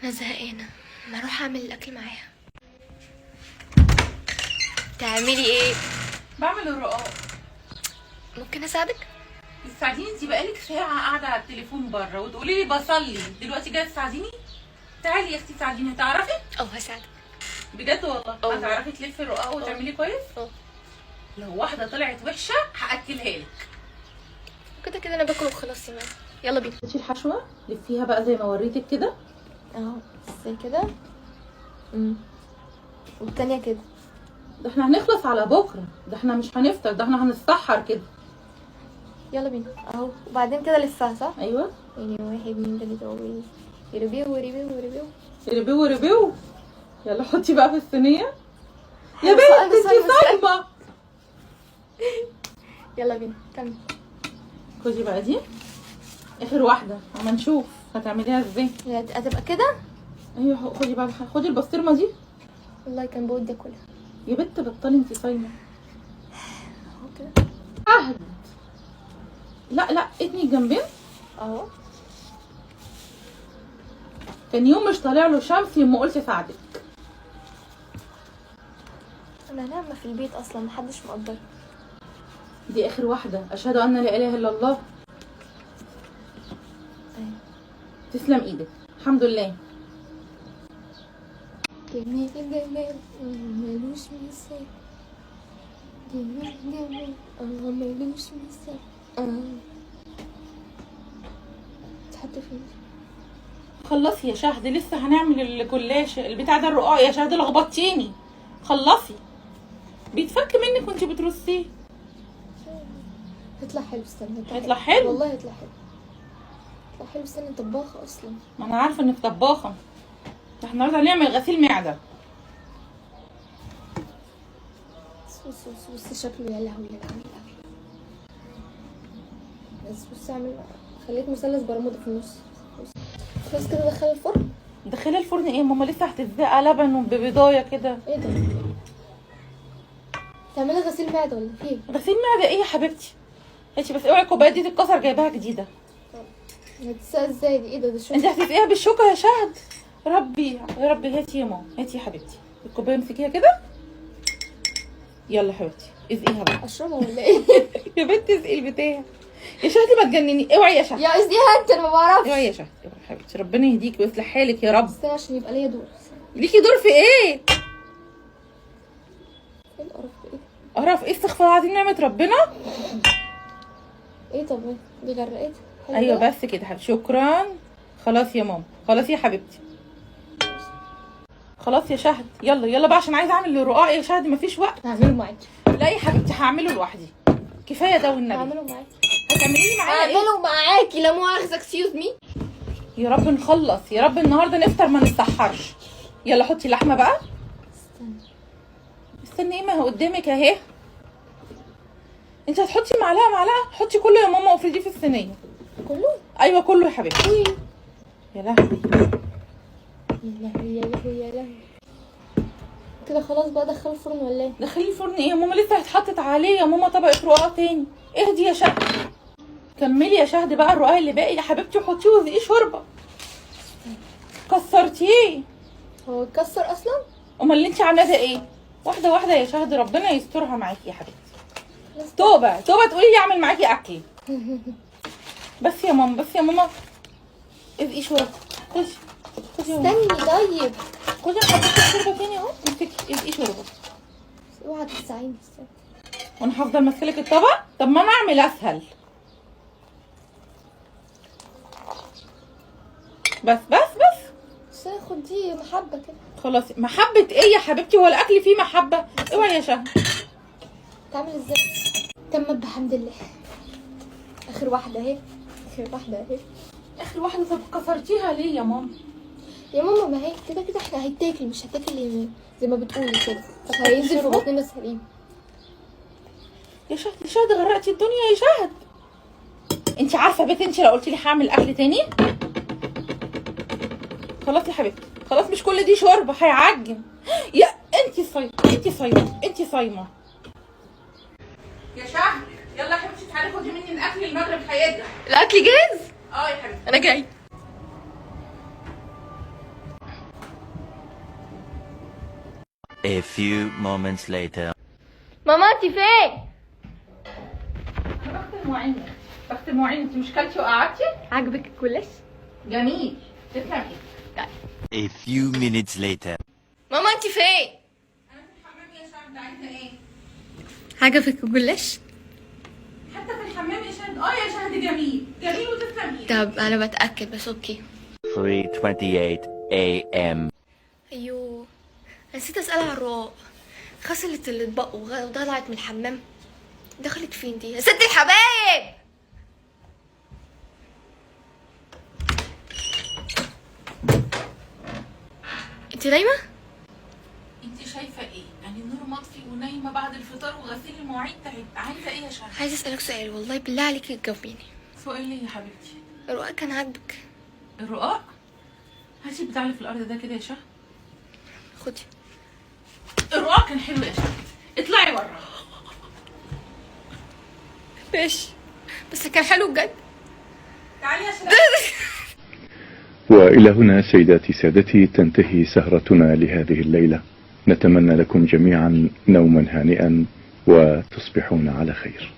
انا زهقانه، ما اروح اعمل الاكل معاها. تعملي ايه؟ بعمل الرقاق. ممكن اساعدك؟ تساعديني؟ انت بقالك ساعة قاعدة على التليفون بره وتقولي لي بصلي، دلوقتي جاية تساعديني؟ تعالي يا اختي ساعديني. هتعرفي؟ هساعدك بجد والله؟ أوه. هتعرفي تلفي الرقاق وتعملي كويس؟ لو واحدة طلعت وحشة هأكلها لك. كده كده انا باكل وخلاص يا ماما. يلا بينا. تشيل الحشوة لفيها بقى زي ما وريتك كده اهو زي كده. والتانية كده. ده احنا هنخلص على بكرة، ده احنا مش هنفطر، ده احنا هنتسحر كده. يلا بينا اهو، وبعدين كده لفها صح؟ ايوه. يعني 1 2 3 4 ريبيو ريبيو ريبيو ريبيو ريبيو. يلا حطي بقى في الصينية يا أيوة، بنت بس انتي صايمة. يلا بينا كمل. خدي بقى دي اخر واحدة اما نشوف هتعمليها ازاي. هي هتبقى كده. ايوه خدي بقى، خدي البسطرمة دي. والله كان بودي اكلها. يا بنت بطلي انتي صايمة. اهو كده عهد. لا اتني الجنبين. اهو. كان يوم مش طالع له شمس يوم ما قلت اساعدك. انا نايمة في البيت اصلا، محدش مقدر. دي اخر واحدة. اشهد ان لا اله الا الله. ايوه. تسلم ايدك الحمد لله. جميل جميل ملوش مثال. جميل جميل ملوش مثال. تحط فين؟ خلصي يا شهد، لسه هنعمل الجلاش البتاع ده الرقاق. يا شهد لخبطتيني. خلصي. بيتفك منك وانتي بترصيه. هيطلع حلو. استنى هيطلع حلو؟ والله هيطلع حلو. هيطلع حلو. استنى طباخة اصلا. ما انا عارفه انك طباخه. احنا النهارده هنعمل غسيل معده. بص شكله يا لهوي يا لهوي يا لهوي. بس بص اعمل، خليت مثلث برمودا في النص. بس كده دخل الفرن. دخلي الفرن ايه ماما؟ لسه هتتزقى لبن وببيضايه كده. ايه ده؟ تعملي غسيل معده ولا في ايه؟ غسيل معده ايه يا حبيبتي؟ هاتي بس اوعي الكوبايه دي تتكسر، جايباها جديده. هتتسقى ازاي دي؟ ايه ده؟ الشوكة. انت هتسقيها بالشوكه يا شهد. ربي يا ربي. هاتي يا ماما، هاتي يا حبيبتي الكوبايه، امسكيها كده. يلا يا حبيبتي اسقيها بقى. اشربها ولا ايه؟ يا بنتي اسقي البتاع. يا شهد ما تجنني. اوعي يا شهد. يا قصديها انت، انا ما بعرفش. اوعي يا شهد، اوعي يا حبيبتي. ربنا يهديكي ويصلح حالك يا رب. استنى عشان يبقى ليا دور. ليكي دور في ايه؟ ايه القرف ده؟ ايه؟ قرف ايه؟ استغفر الله العظيم، نعمه ربنا. ايه طب ايه؟ دي غرقت. ايوه بس كده حبيبتي. شكرا. خلاص يا ماما، خلاص يا حبيبتي. خلاص يا شهد. يلا يلا بقى عشان عايزه اعمل الرقاق يا شهد، مفيش وقت. هعمله معاكي. لا يا حبيبتي هعمله لوحدي. كفايه ده والنبي. هعمله معاكي. هتعملي لي معايا ايه؟ هعمله معاكي لا مؤاخذه. اكسكيوز مي. يا رب نخلص، يا رب النهارده نفطر ما نتسحرش. يلا حطي لحمه بقى. استني ايه؟ ما هو قدامك اهي. انت هتحطي معلقه حطي كله يا ماما وافرديه في الصينيه. كله؟ ايوه كله يا حبيبتي. يا لهوي يا لهوي يا لهوي يا لهوي. كده خلاص بقى ادخله الفرن ولا ايه؟ دخلي الفرن ايه يا ماما؟ لسه هيتحطت عليه يا ماما طبقه رقاق تاني. اهدي يا شهد. كملي يا شهد بقى الرقاق اللي باقي يا حبيبتي وحطيه وزقيه شوربه. كسرتيه. هو اتكسر اصلا؟ امال اللي انت عاملاه ده ايه؟ واحده واحده يا شهد، ربنا يسترها معاكي يا حبيبتي. توبه توبه تقولي لي اعمل معاكي اكل. بس يا ماما، بس يا ماما. ازقي شوربه. خدي خدي يا ماما. استني طيب. خدي انا حطيت الشوربه تاني اهو. امسكي ازقي شوربه. اوعى تساعديني. استني. وانا هفضل ماسكلك الطبق؟ طب ما انا اعمل اسهل. بس بس خد دي محبه كده. خلاص. محبه ايه يا حبيبتي؟ هو الاكل فيه محبه؟ اوعي يا شهد. تعمل ازاي؟ تمت بحمد الله. اخر واحده اهي. اخر واحده اهي. اخر واحده. طب كسرتيها ليه يا ماما؟ يا ماما ما هي كده كده احنا هيتاكل، مش هتاكل زي ما بتقولي كده. طب هينزل في بطننا سليم. يا شهد يا شهد غرقتي الدنيا يا شهد. انت عارفه بيت انت لو قلت لي هعمل اكل تاني. خلاص يا حبيبتي خلاص، مش كل دي شوربه هيعجن. يا انت صايمه انت صايمه انت صايمه يا شهد. يلا يا حبيبتي تعالي خدي مني الاكل، المغرب هيرجع. الاكل جاهز؟ اه يا حبيبتي انا جاي. A few moments later. ماما انت فين؟ انا بغسل المواعين. بغسل المواعين. انت مش كلتي وقعدتي؟ عاجبك الكلاش؟ جميل. تسلم ايدك. A few minutes later. ماما انت فين؟ انا في الحمام يا شهد. عايزه ايه؟ عجبك الجلاش؟ حتى في الحمام يا شهد. يا شهد جميل. جميل وتسلم ايدك. طب انا بتاكد بس اوكي. 3:28 a.m. ايوه نسيت اسالها عن الرقاق. غسلت الاطباق وطلعت من الحمام. دخلت فين دي يا ست الحبايب؟ انت نايمه؟ انت شايفه ايه؟ يعني النور مطفي ونايمه بعد الفطار وغسيل المواعين تعب. عايزه ايه يا شهد؟ عايزه اسالك سؤال والله بالله عليكي تجاوبيني. سؤال ايه يا حبيبتي؟ الرقاق كان عاجبك؟ الرقاق؟ هاتي البتاع اللي في الارض ده كده يا شهد. خدي. الرقاق كان حلو يا شهد. اطلعي بره. ماشي بس كان حلو بجد. تعالي يا شهد. وإلى هنا سيداتي سادتي تنتهي سهرتنا لهذه الليلة. نتمنى لكم جميعا نوما هانئا وتصبحون على خير.